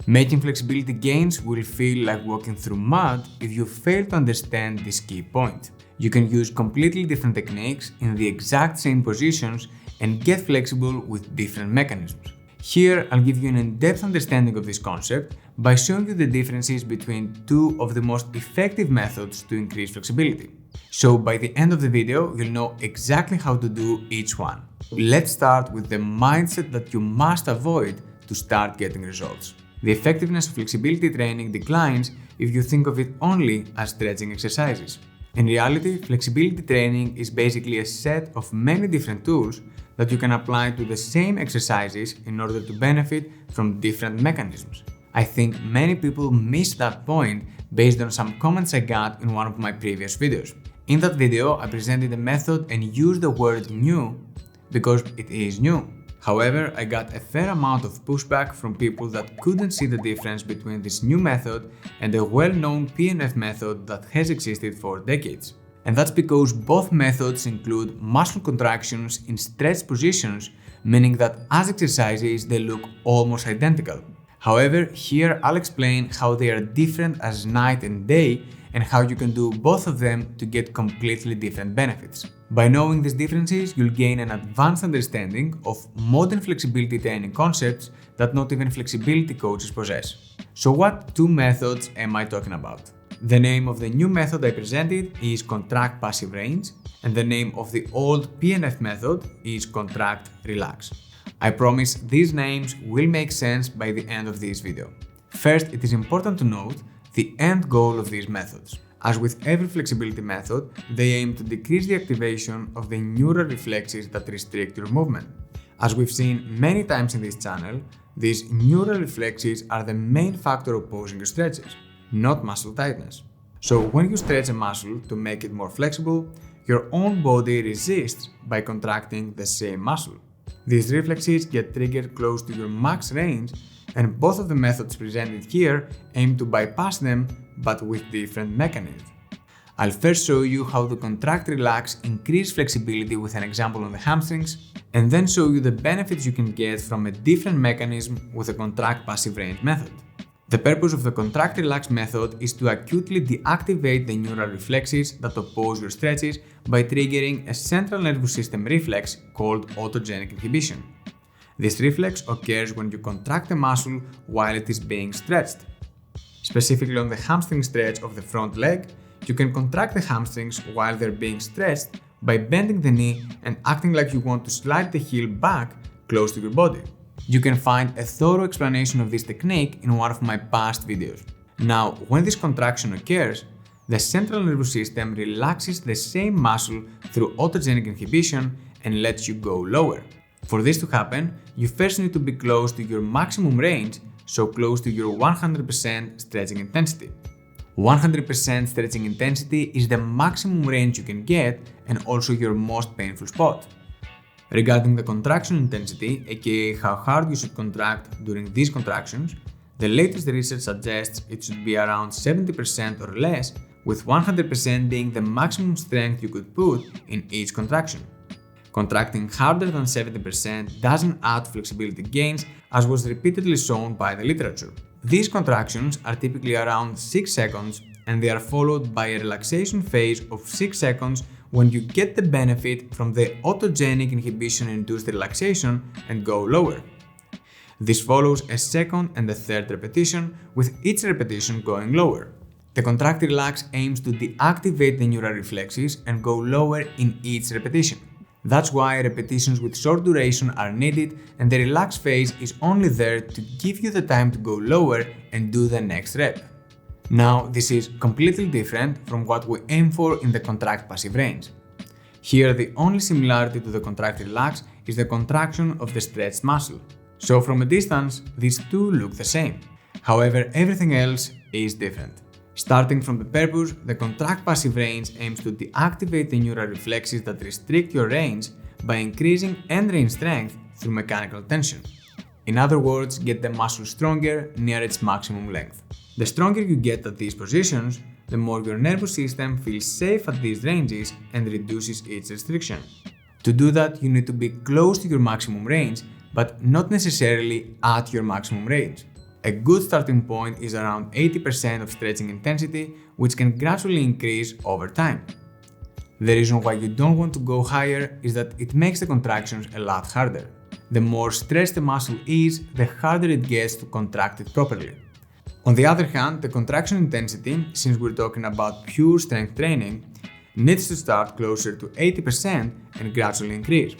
Making flexibility gains will feel like walking through mud if you fail to understand this key point. You can use completely different techniques in the exact same positions and get flexible with different mechanisms. Here, I'll give you an in-depth understanding of this concept by showing you the differences between two of the most effective methods to increase flexibility. So by the end of the video, you'll know exactly how to do each one. Let's start with the mindset that you must avoid to start getting results. The effectiveness of flexibility training declines if you think of it only as stretching exercises. In reality, flexibility training is basically a set of many different tools that you can apply to the same exercises in order to benefit from different mechanisms. I think many people miss that point based on some comments I got in one of my previous videos. In that video, I presented a method and used the word new because it is new. However, I got a fair amount of pushback from people that couldn't see the difference between this new method and a well-known PNF method that has existed for decades. And that's because both methods include muscle contractions in stretched positions, meaning that as exercises they look almost identical. However, here I'll explain how they are different as night and day and how you can do both of them to get completely different benefits. By knowing these differences, you'll gain an advanced understanding of modern flexibility training concepts that not even flexibility coaches possess. So what two methods am I talking about? The name of the new method I presented is Contract Passive Range, and the name of the old PNF method is Contract Relax. I promise these names will make sense by the end of this video. First, it is important to note the end goal of these methods. As with every flexibility method, they aim to decrease the activation of the neural reflexes that restrict your movement. As we've seen many times in this channel, these neural reflexes are the main factor opposing your stretches, not muscle tightness. So when you stretch a muscle to make it more flexible, your own body resists by contracting the same muscle. These reflexes get triggered close to your max range, and both of the methods presented here aim to bypass them, but with different mechanisms. I'll first show you how to contract relax increase flexibility with an example on the hamstrings, and then show you the benefits you can get from a different mechanism with the contract passive range method. The purpose of the contract relax method is to acutely deactivate the neural reflexes that oppose your stretches by triggering a central nervous system reflex called autogenic inhibition. This reflex occurs when you contract a muscle while it is being stretched. Specifically on the hamstring stretch of the front leg, you can contract the hamstrings while they're being stretched by bending the knee and acting like you want to slide the heel back close to your body. You can find a thorough explanation of this technique in one of my past videos. Now, when this contraction occurs, the central nervous system relaxes the same muscle through autogenic inhibition and lets you go lower. For this to happen, you first need to be close to your maximum range, so close to your 100% stretching intensity. 100% stretching intensity is the maximum range you can get and also your most painful spot. Regarding the contraction intensity, aka how hard you should contract during these contractions, the latest research suggests it should be around 70% or less, with 100% being the maximum strength you could put in each contraction. Contracting harder than 70% doesn't add flexibility gains, as was repeatedly shown by the literature. These contractions are typically around 6 seconds, and they are followed by a relaxation phase of 6 seconds when you get the benefit from the autogenic inhibition-induced relaxation and go lower. This follows a second and a third repetition, with each repetition going lower. The contract relax aims to deactivate the neural reflexes and go lower in each repetition. That's why repetitions with short duration are needed, and the relax phase is only there to give you the time to go lower and do the next rep. Now, this is completely different from what we aim for in the contract passive range. Here, the only similarity to the contract relax is the contraction of the stretched muscle. So from a distance, these two look the same. However, everything else is different. Starting from the purpose, the contract passive range aims to deactivate the neural reflexes that restrict your range by increasing end range strength through mechanical tension. In other words, get the muscle stronger near its maximum length. The stronger you get at these positions, the more your nervous system feels safe at these ranges and reduces its restriction. To do that, you need to be close to your maximum range, but not necessarily at your maximum range. A good starting point is around 80% of stretching intensity, which can gradually increase over time. The reason why you don't want to go higher is that it makes the contractions a lot harder. The more stressed the muscle is, the harder it gets to contract it properly. On the other hand, the contraction intensity, since we're talking about pure strength training, needs to start closer to 80% and gradually increase.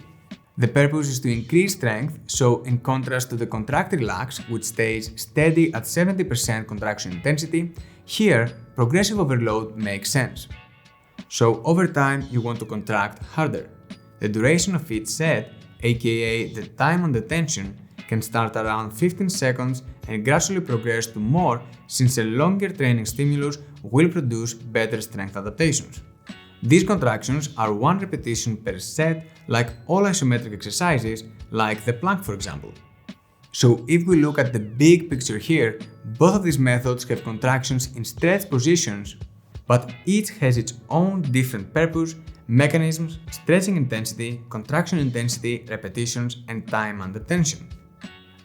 The purpose is to increase strength, so in contrast to the contracted lax, which stays steady at 70% contraction intensity, here progressive overload makes sense. So over time you want to contract harder. The duration of each set, aka the time under tension, can start around 15 seconds and gradually progress to more, since a longer training stimulus will produce better strength adaptations. These contractions are one repetition per set, like all isometric exercises, like the plank for example. So if we look at the big picture here, both of these methods have contractions in stretch positions, but each has its own different purpose, mechanisms, stretching intensity, contraction intensity, repetitions, and time under tension.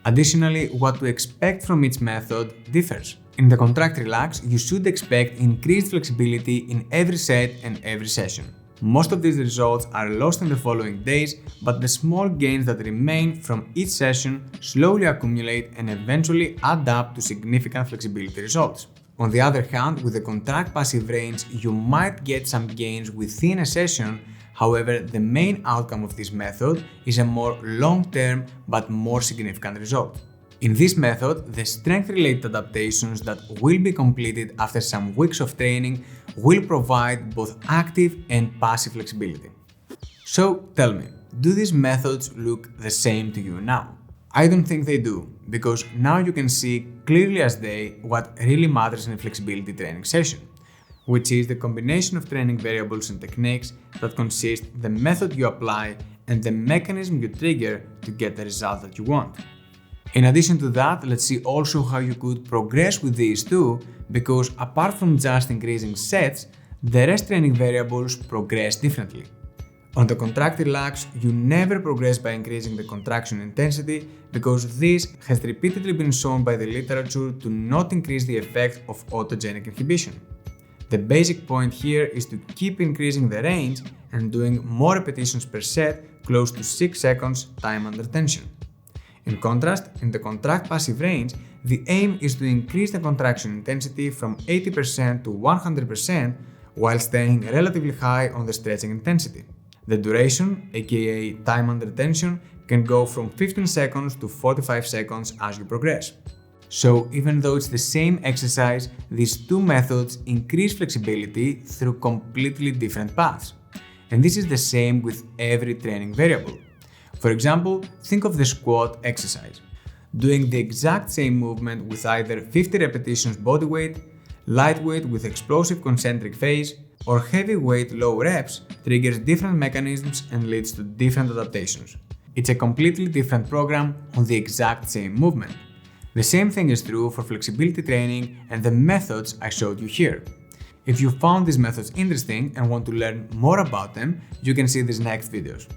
Additionally, what to expect from each method differs. In the contract relax, you should expect increased flexibility in every set and every session. Most of these results are lost in the following days, but the small gains that remain from each session slowly accumulate and eventually add up to significant flexibility results. On the other hand, with the contract passive range, you might get some gains within a session. However, the main outcome of this method is a more long-term but more significant result. In this method, the strength-related adaptations that will be completed after some weeks of training will provide both active and passive flexibility. So tell me, do these methods look the same to you now? I don't think they do, because now you can see clearly as day what really matters in a flexibility training session, which is the combination of training variables and techniques that consist the method you apply and the mechanism you trigger to get the result that you want. In addition to that, let's see also how you could progress with these too, because apart from just increasing sets, the rest training variables progress differently. On the contract relax, you never progress by increasing the contraction intensity, because this has repeatedly been shown by the literature to not increase the effect of autogenic inhibition. The basic point here is to keep increasing the range and doing more repetitions per set, close to 6 seconds time under tension. In contrast, in the contract passive range, the aim is to increase the contraction intensity from 80% to 100% while staying relatively high on the stretching intensity. The duration, aka time under tension, can go from 15 seconds to 45 seconds as you progress. So even though it's the same exercise, these two methods increase flexibility through completely different paths. And this is the same with every training variable. For example, think of the squat exercise. Doing the exact same movement with either 50 repetitions bodyweight, lightweight with explosive concentric phase, or heavyweight low reps triggers different mechanisms and leads to different adaptations. It's a completely different program on the exact same movement. The same thing is true for flexibility training and the methods I showed you here. If you found these methods interesting and want to learn more about them, you can see these next videos.